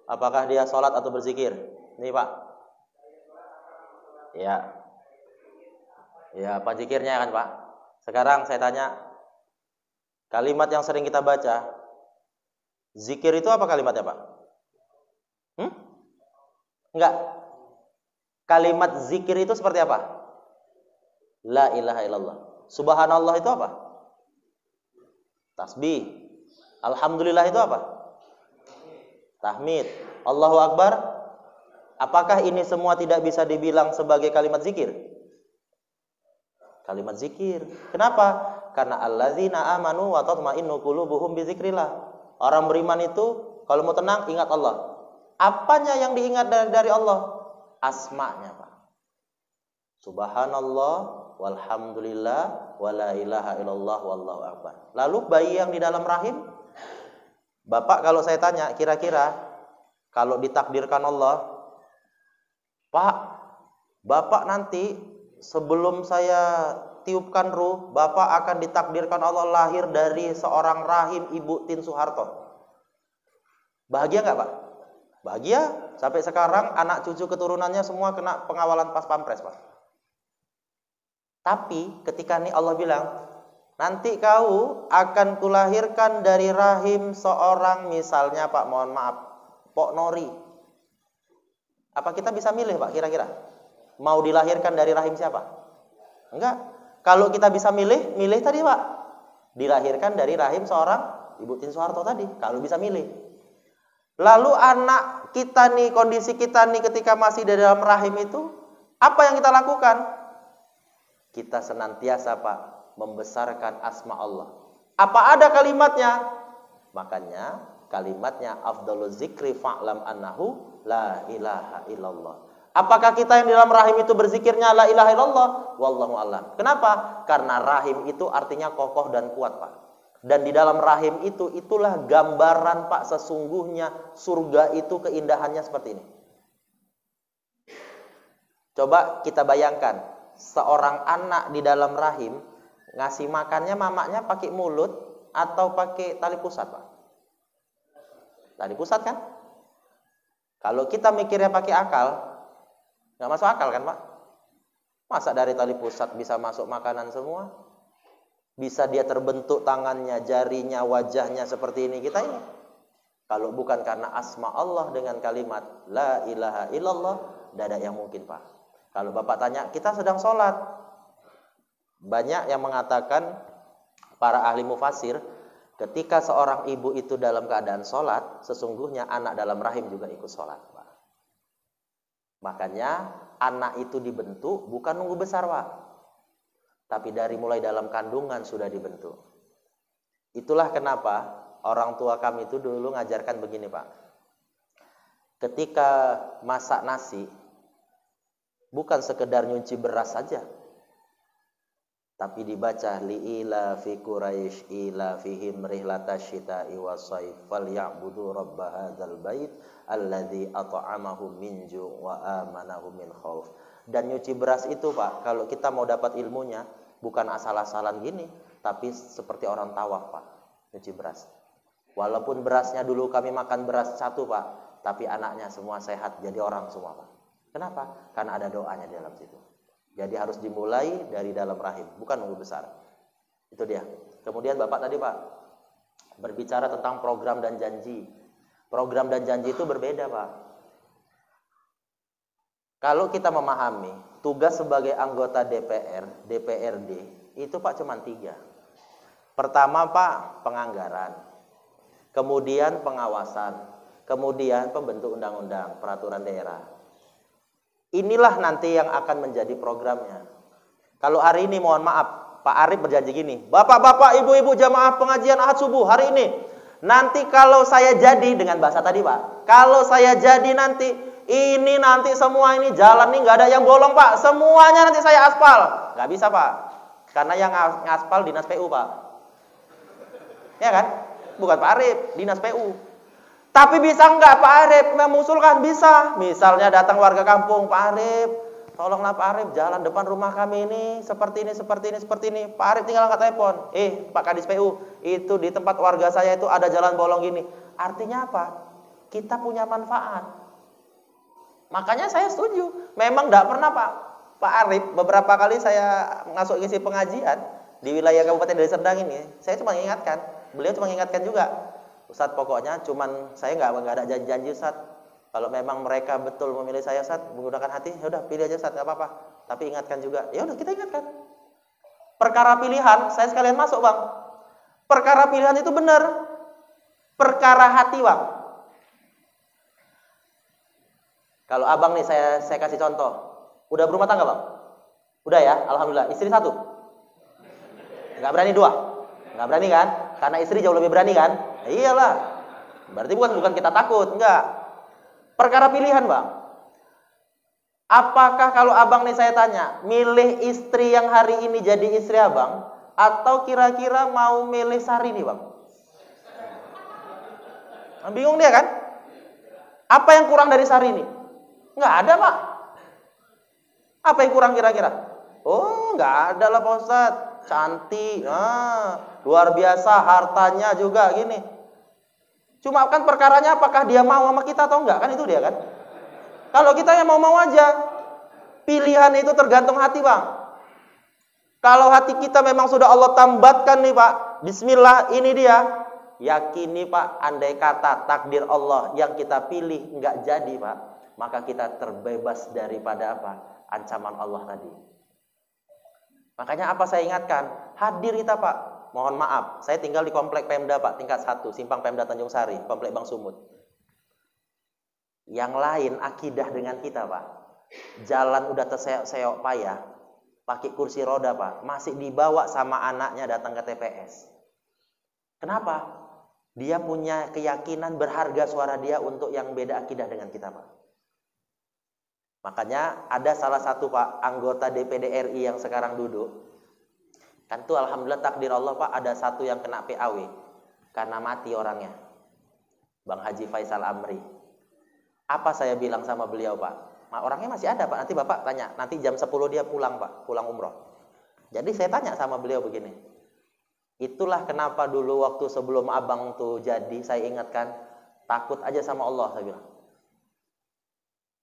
Apakah dia sholat atau berzikir? Nih Pak. Ya. Ya, apa zikirnya kan Pak? Sekarang saya tanya, kalimat yang sering kita baca, zikir itu apa kalimatnya Pak? Enggak. Kalimat zikir itu seperti apa? La ilaha illallah. Subhanallah itu apa? Tasbih. Alhamdulillah itu apa? Tahmid. Allahu Akbar. Apakah ini semua tidak bisa dibilang sebagai kalimat zikir? Kalimat zikir. Kenapa? Karena alladzina amanu wa tatma'innu qulubuhum bi dzikrillah. Orang beriman itu kalau mau tenang ingat Allah. Apanya yang diingat dari Allah? Asma'nya, Pak. Subhanallah walhamdulillah wala ilaha illallah wallahu akbar. Lalu bayi yang di dalam rahim, Bapak kalau saya tanya, kira-kira kalau ditakdirkan Allah, Pak, Bapak nanti sebelum saya tiupkan ruh, Bapak akan ditakdirkan Allah lahir dari seorang rahim Ibu Tin Soeharto. Bahagia nggak Pak? Bahagia. Sampai sekarang anak cucu keturunannya semua kena pengawalan pas pampres Pak. Tapi ketika nih Allah bilang, nanti kau akan kulahirkan dari rahim seorang, misalnya Pak, mohon maaf, Pok Nori. Apa kita bisa milih Pak kira-kira? Mau dilahirkan dari rahim siapa? Enggak. Kalau kita bisa milih tadi Pak. Dilahirkan dari rahim seorang Ibu Tin Soeharto tadi. Kalau bisa milih. Lalu anak kita nih, kondisi kita nih ketika masih di dalam rahim itu, apa yang kita lakukan? Kita senantiasa Pak membesarkan asma Allah. Apa ada kalimatnya? Makanya kalimatnya afdhaluz zikri fa'lam annahu la ilaha illallah. Apakah kita yang di dalam rahim itu berzikirnya la ilaha illallah? Wallahu a'lam. Kenapa? Karena rahim itu artinya kokoh dan kuat Pak. Dan di dalam rahim itu, itulah gambaran Pak, sesungguhnya surga itu keindahannya seperti ini. Coba kita bayangkan, seorang anak di dalam rahim, ngasih makannya mamanya pakai mulut atau pakai tali pusat Pak? Tali pusat kan? Kalau kita mikirnya pakai akal, nggak masuk akal kan Pak? Masa dari tali pusat bisa masuk makanan semua? Bisa dia terbentuk tangannya, jarinya, wajahnya seperti ini kita ini. Kalau bukan karena asma Allah dengan kalimat la ilaha illallah, tidak ada yang mungkin Pak. Kalau Bapak tanya, kita sedang sholat. Banyak yang mengatakan, para ahli mufasir, ketika seorang ibu itu dalam keadaan sholat, sesungguhnya anak dalam rahim juga ikut sholat Pak. Makanya anak itu dibentuk bukan nunggu besar Pak, tapi dari mulai dalam kandungan sudah dibentuk. Itulah kenapa orang tua kami itu dulu ngajarkan begini Pak. Ketika masak nasi, bukan sekedar nyunci beras saja, tapi dibaca li'ila fi Quraisy ila fihim rihlatash syita'i was-shaif falyabudu rabb hadzal bait alladzi at'amahum min ju' wa amanahum min khauf. Dan nyuci beras itu Pak, kalau kita mau dapat ilmunya, bukan asal-asalan gini, tapi seperti orang tawaf Pak, nyuci beras. Walaupun berasnya dulu kami makan beras satu Pak, tapi anaknya semua sehat, jadi orang semua Pak. Kenapa? Karena ada doanya di dalam situ. Jadi harus dimulai dari dalam rahim, bukan nunggu besar. Itu dia. Kemudian Bapak tadi Pak, berbicara tentang program dan janji. Program dan janji itu berbeda Pak. Kalau kita memahami tugas sebagai anggota DPR, DPRD, itu Pak cuma 3. Pertama Pak, penganggaran. Kemudian pengawasan. Kemudian pembentuk undang-undang, peraturan daerah. Inilah nanti yang akan menjadi programnya. Kalau hari ini mohon maaf, Pak Arif berjanji gini, Bapak-bapak, ibu-ibu jamaah pengajian Ahad subuh hari ini, nanti kalau saya jadi, dengan bahasa tadi Pak, kalau saya jadi nanti, ini nanti semua ini jalan nih nggak ada yang bolong Pak, semuanya nanti saya aspal. Nggak bisa Pak, karena yang ngaspal dinas PU Pak, ya kan? Bukan Pak Arif, dinas PU. Tapi bisa nggak Pak Arif mengusulkan? Bisa. Misalnya datang warga kampung, Pak Arif, tolonglah Pak Arif, jalan depan rumah kami ini seperti ini, seperti ini, seperti ini. Pak Arif tinggal angkat telepon. Pak Kadis PU, itu di tempat warga saya itu ada jalan bolong gini. Artinya apa? kita punya manfaat. Makanya saya setuju. Memang tidak pernah Pak Arif, beberapa kali saya masuk isi pengajian di wilayah Kabupaten Deli Serdang ini, saya cuma mengingatkan, beliau cuma mengingatkan juga, Ustadz pokoknya cuman saya nggak ada janji-janji Ustadz. Kalau memang mereka betul memilih saya Ustadz menggunakan hati, ya udah pilih aja Ustadz, nggak apa-apa. Tapi ingatkan juga, ya udah kita ingatkan. Perkara pilihan, saya sekalian masuk Bang. Perkara pilihan itu benar. Perkara hati Bang. Kalau abang nih saya kasih contoh. Udah berumah tangga Bang? Udah ya, alhamdulillah. Istri 1? Nggak berani 2? Nggak berani kan? Karena istri jauh lebih berani kan? Ya iyalah. Berarti bukan kita takut, enggak. Perkara pilihan Bang. Apakah kalau abang nih saya tanya, milih istri yang hari ini jadi istri abang, atau kira-kira mau milih Sari nih Bang? Bingung dia kan? Apa yang kurang dari Sari ini? Nggak ada Pak. Apa yang kurang kira-kira? Oh, nggak ada lah Pak Ustadz. Cantik, luar biasa, hartanya juga gini. Cuma kan perkaranya apakah dia mau sama kita atau enggak, kan itu dia kan. Kalau kita yang mau-mau aja, pilihan itu tergantung hati Bang. Kalau hati kita memang sudah Allah tambatkan nih Pak, bismillah ini dia. Yakini Pak, andai kata takdir Allah yang kita pilih enggak jadi Pak, maka kita terbebas daripada apa? Ancaman Allah tadi. Makanya apa saya ingatkan? Hadir kita Pak. Mohon maaf, saya tinggal di komplek Pemda Pak, tingkat 1, Simpang Pemda Tanjung Sari, komplek Bang Sumut. Yang lain akidah dengan kita Pak. Jalan udah terseok-seok payah, pakai kursi roda Pak, masih dibawa sama anaknya datang ke TPS. Kenapa? Dia punya keyakinan berharga suara dia untuk yang beda akidah dengan kita Pak. Makanya ada salah satu Pak anggota DPD RI yang sekarang duduk. Kan tuh alhamdulillah takdir Allah Pak, ada satu yang kena PAW karena mati orangnya. Bang Haji Faisal Amri. Apa saya bilang sama beliau Pak? Orangnya masih ada Pak, nanti Bapak tanya. Nanti jam 10 dia pulang Pak, pulang umroh. Jadi saya tanya sama beliau begini. Itulah kenapa dulu waktu sebelum abang tuh jadi, saya ingatkan, takut aja sama Allah, saya bilang.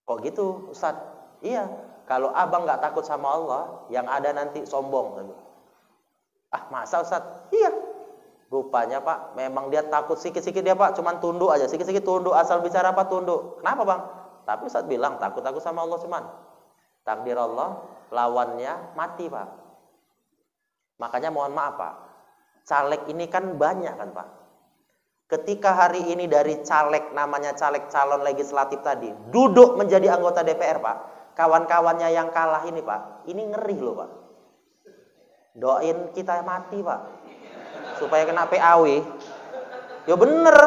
Kok gitu Ustaz? Iya, kalau abang nggak takut sama Allah, yang ada nanti sombong. Ah masa Ustaz? Iya. Rupanya Pak, memang dia takut sikit-sikit dia Pak, cuman tunduk aja, sikit-sikit tunduk, asal bicara apa tunduk. Kenapa Bang? Tapi Ustaz bilang takut sama Allah cuman. Takdir Allah, lawannya mati Pak. Makanya mohon maaf Pak, caleg ini kan banyak kan Pak. Ketika hari ini dari caleg, namanya caleg calon legislatif tadi, duduk menjadi anggota DPR Pak, kawan-kawannya yang kalah ini Pak, ini ngeri loh Pak. Doain kita mati Pak, supaya kena PAW. Ya bener,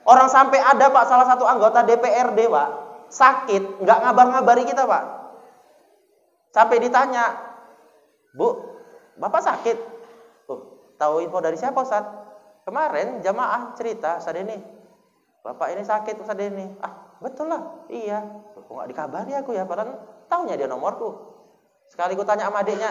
orang sampai ada Pak, salah satu anggota DPRD Pak, sakit, nggak ngabar-ngabari kita Pak. Sampai ditanya, Bu, Bapak sakit? Tahu info dari siapa Ustaz? Kemarin jamaah cerita, Ustaz ini, Bapak ini sakit Ustaz ini. Ah, betul lah, iya. Kok nggak dikabari aku ya, padahal taunya dia nomorku. Sekali ku tanya sama adiknya,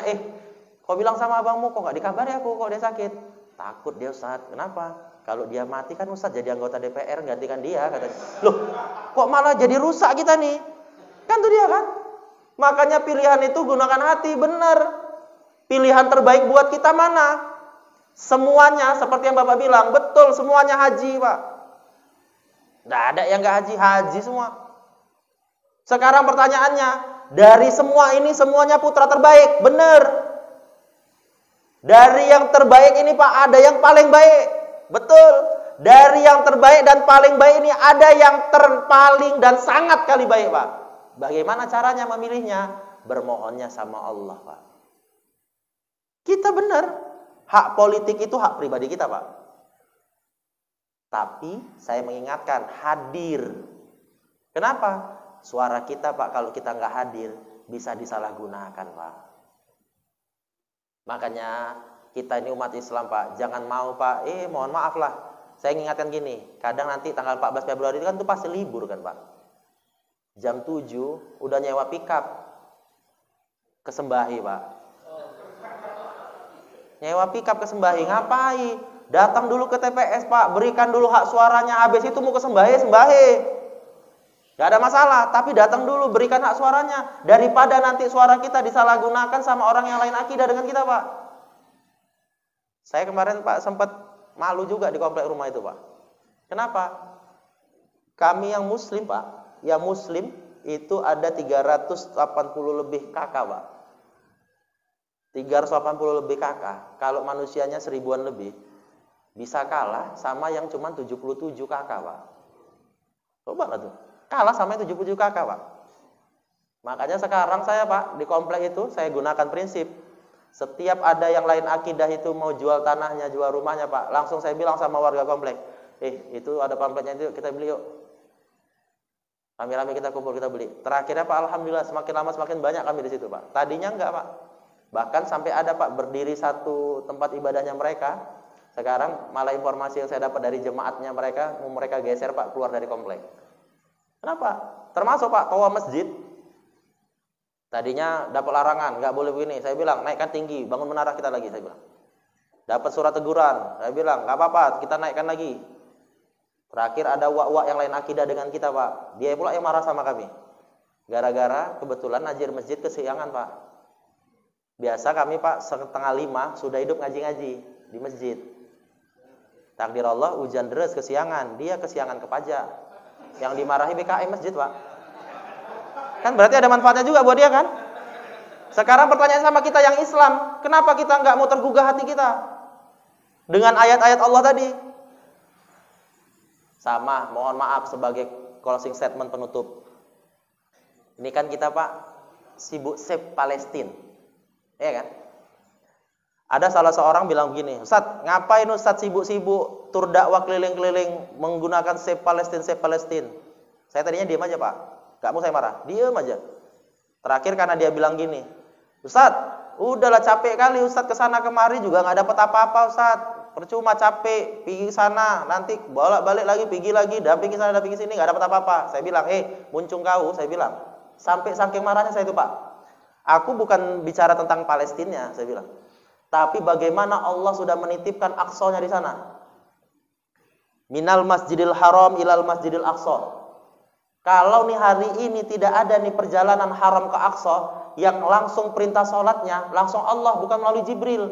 kau bilang sama abangmu, kok nggak dikabari aku, kok dia sakit? Takut dia Ustaz, kenapa? Kalau dia mati kan Ustaz jadi anggota DPR, gantikan dia, katanya. Loh, kok malah jadi rusak kita nih? Kan tuh dia kan? Makanya pilihan itu gunakan hati, benar. Pilihan terbaik buat kita mana? Semuanya seperti yang Bapak bilang, betul semuanya haji Pak. Nggak ada yang nggak haji, haji semua. Sekarang pertanyaannya, dari semua ini semuanya putra terbaik, benar. Dari yang terbaik ini Pak, ada yang paling baik, betul. Dari yang terbaik dan paling baik ini ada yang terpaling dan sangat kali baik Pak. Bagaimana caranya memilihnya? Bermohonnya sama Allah Pak. Kita benar. Hak politik itu hak pribadi kita Pak. Tapi saya mengingatkan, hadir. Kenapa? Suara kita Pak, kalau kita nggak hadir, bisa disalahgunakan Pak. Makanya kita ini umat Islam Pak, jangan mau Pak, mohon maaf lah. Saya mengingatkan gini, kadang nanti tanggal 14 Februari itu kan tuh pasti libur kan Pak. Jam 7 udah nyewa pickup ke Sembahi Pak. Nyewa pickup ke Sembahi, ngapain? Datang dulu ke TPS Pak, berikan dulu hak suaranya, habis itu mau ke sembahe. Gak ada masalah, tapi datang dulu berikan hak suaranya, daripada nanti suara kita disalahgunakan sama orang yang lain akidah dengan kita Pak. Saya kemarin Pak sempat malu juga di komplek rumah itu Pak. Kenapa? Kami yang muslim Pak, yang muslim itu ada 380 lebih kakak Pak. 380 lebih kakak, kalau manusianya 1000-an lebih, bisa kalah sama yang cuma 77 kakak Pak. Coba lah tuh, kalah sama yang 77 kakak Pak. Makanya sekarang saya Pak, di komplek itu saya gunakan prinsip, setiap ada yang lain akidah itu mau jual tanahnya, jual rumahnya Pak, langsung saya bilang sama warga komplek, itu ada pamfletnya itu, kita beli yuk. Rame-rame kita kumpul, kita beli. Terakhirnya Pak, alhamdulillah semakin lama semakin banyak kami di situ Pak. Tadinya enggak Pak. Bahkan sampai ada Pak berdiri satu tempat ibadahnya mereka. Sekarang malah informasi yang saya dapat dari jemaatnya mereka, mau mereka geser Pak keluar dari komplek. Kenapa? Termasuk Pak toa masjid. Tadinya dapat larangan, nggak boleh begini. Saya bilang naikkan tinggi, bangun menara kita lagi. Saya bilang. Dapat surat teguran. Saya bilang nggak apa-apa, kita naikkan lagi. Terakhir ada wak-wak yang lain akidah dengan kita Pak. Dia pula yang marah sama kami. Gara-gara kebetulan najir masjid kesiangan Pak. Biasa kami Pak 4:30 sudah hidup ngaji-ngaji di masjid. Takdir Allah hujan deras kesiangan, dia kesiangan ke pajak. Yang dimarahi BKM masjid Pak. Kan berarti ada manfaatnya juga buat dia kan? Sekarang pertanyaan sama kita yang Islam, kenapa kita nggak mau tergugah hati kita dengan ayat-ayat Allah tadi? Sama, mohon maaf sebagai closing statement penutup. Ini kan kita Pak sibuk save Palestina. Ya kan? Ada salah seorang bilang begini, Ustaz, ngapain Ustaz sibuk-sibuk tur dakwah keliling-keliling menggunakan save Palestina. Saya tadinya diam aja Pak, gak mau saya marah, diam aja. Terakhir karena dia bilang gini, Ustaz, udahlah capek kali Ustaz kesana kemari juga gak dapat apa-apa Ustaz, percuma capek, pergi sana, nanti bolak-balik lagi, pergi lagi, dampingi sana, dampingi sini, gak dapat apa-apa. Saya bilang, muncung kau, saya bilang, sampai saking marahnya saya itu Pak. Aku bukan bicara tentang Palestina, saya bilang. Tapi bagaimana Allah sudah menitipkan Aqsa-nya di sana. Minal Masjidil Haram ilal Masjidil Aqsa. Kalau nih hari ini tidak ada nih perjalanan haram ke Aqsa, yang langsung perintah sholatnya, langsung Allah, bukan melalui Jibril.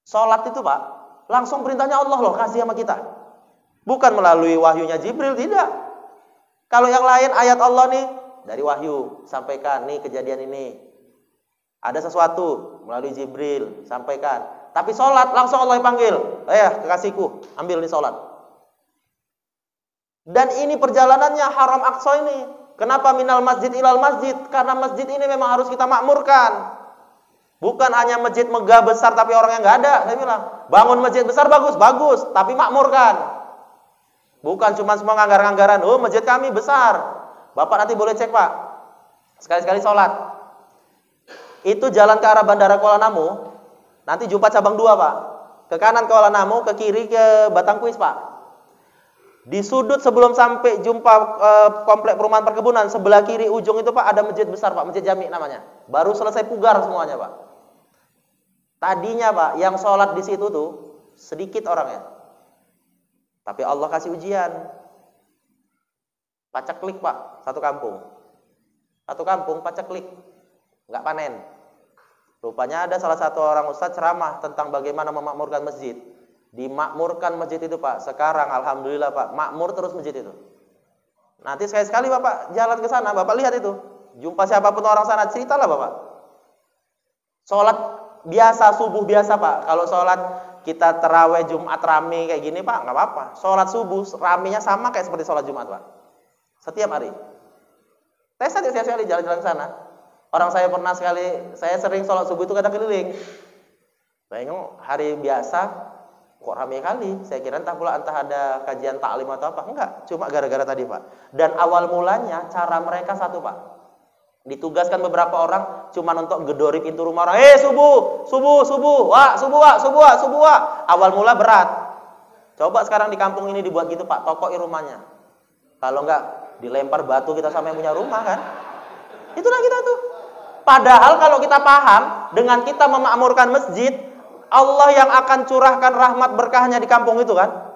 Sholat itu Pak, langsung perintahnya Allah loh, kasih sama kita. Bukan melalui wahyunya Jibril, tidak. Kalau yang lain ayat Allah nih, dari wahyu, sampaikan, nih kejadian ini. Ada sesuatu, melalui Jibril, sampaikan. Tapi sholat, langsung Allah yang panggil. Kekasihku, ambil nih sholat. Dan ini perjalanannya haram Aqsa ini. Kenapa minal masjid ilal masjid? Karena masjid ini memang harus kita makmurkan. Bukan hanya masjid megah besar tapi orang yang nggak ada. Saya bilang, bangun masjid besar bagus, tapi makmurkan. Bukan cuma semua anggaran-anggaran. Oh, masjid kami besar. Bapak nanti boleh cek Pak, sekali-sekali sholat. Itu jalan ke arah Bandara Kuala Namu, nanti jumpa cabang 2 Pak. Ke kanan Kuala Namu, ke kiri ke Batangkuis Pak. Di sudut sebelum sampai jumpa komplek perumahan perkebunan, sebelah kiri ujung itu Pak ada masjid besar Pak, Masjid Jami namanya. Baru selesai pugar semuanya Pak. Tadinya Pak, yang sholat di situ tuh sedikit orangnya. Tapi Allah kasih ujian. Paceklik Pak, satu kampung paceklik, nggak panen. Rupanya ada salah satu orang ustadz ceramah tentang bagaimana memakmurkan masjid. Dimakmurkan masjid itu Pak. Sekarang alhamdulillah Pak, makmur terus masjid itu. Nanti sekali-sekali Bapak jalan ke sana, Bapak lihat itu. Jumpa siapapun orang sana, ceritalah Bapak. Sholat biasa, subuh biasa Pak. Kalau sholat kita terawih Jumat rame kayak gini Pak, nggak apa-apa. Sholat subuh ramenya sama kayak seperti sholat Jumat Pak. Setiap hari. Tes saja sekali jalan-jalan ke sana. Orang saya pernah sekali, saya sering sholat subuh itu kadang keliling. Tengok hari biasa, kok ramai kali. Saya kira entah ada kajian taklim atau apa. Enggak, cuma gara-gara tadi Pak. Dan awal mulanya cara mereka satu Pak. Ditugaskan beberapa orang cuma untuk gedori pintu rumah orang. Subuh. Awal mula berat. Coba sekarang di kampung ini dibuat gitu Pak, tokoki rumahnya. Kalau enggak dilempar batu kita sama yang punya rumah kan. Itulah kita tuh. Padahal kalau kita paham dengan kita memakmurkan masjid, Allah yang akan curahkan rahmat berkahnya di kampung itu kan.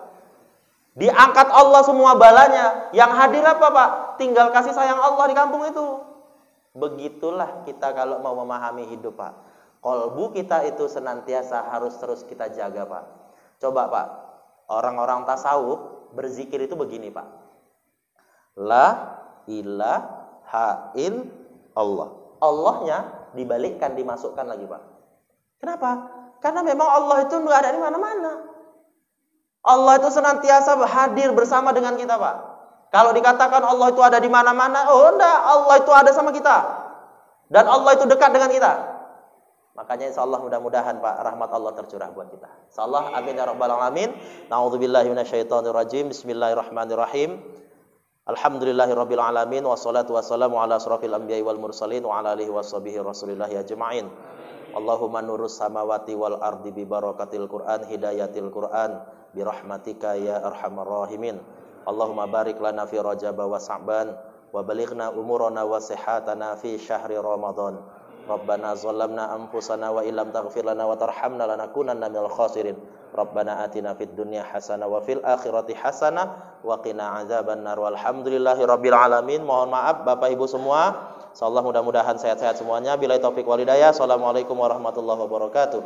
Diangkat Allah semua balanya. Yang hadir apa Pak? Tinggal kasih sayang Allah di kampung itu. Begitulah kita kalau mau memahami hidup Pak. Kolbu kita itu senantiasa harus terus kita jaga Pak. Coba Pak, orang-orang tasawuf berzikir itu begini Pak. La ilaha illallah. Allahnya dibalikkan, dimasukkan lagi Pak. Kenapa? Karena memang Allah itu nggak ada di mana-mana. Allah itu senantiasa hadir bersama dengan kita Pak. Kalau dikatakan Allah itu ada di mana-mana, oh enggak, Allah itu ada sama kita. Dan Allah itu dekat dengan kita. Makanya insya Allah mudah-mudahan Pak, rahmat Allah tercurah buat kita. Insya Allah, amin ya rabbal alamin. Na'udzubillahi minasyaitonirrajim. Bismillahirrahmanirrahim. Alhamdulillahirabbil alamin, wassalatu wassalamu ala asrofil anbiya'i wal mursalin wa ala alihi washabihi rasulillahi ajma'in. Allahumma nurus samawati wal ardi bi barakatil Qur'an, hidayatil Qur'an bi rahmatika ya arhamar rahimin. Allahumma barik lana fi Rajab wa Sa'ban wa balighna umurana wa sihatana fi syahri Ramadan. Rabbana zalamna anfusana wa illam taghfir lana wa tarhamna lanakunanna minal khasirin. Rabbana atina fid dunya hasanah wa fil akhirati hasanah wa qina adzabannar. Walhamdulillahi rabbil alamin. Mohon maaf Bapak Ibu semua. Insyaallah mudah-mudahan sehat-sehat semuanya. Billahi taufik wal hidayah. Assalamualaikum warahmatullahi wabarakatuh.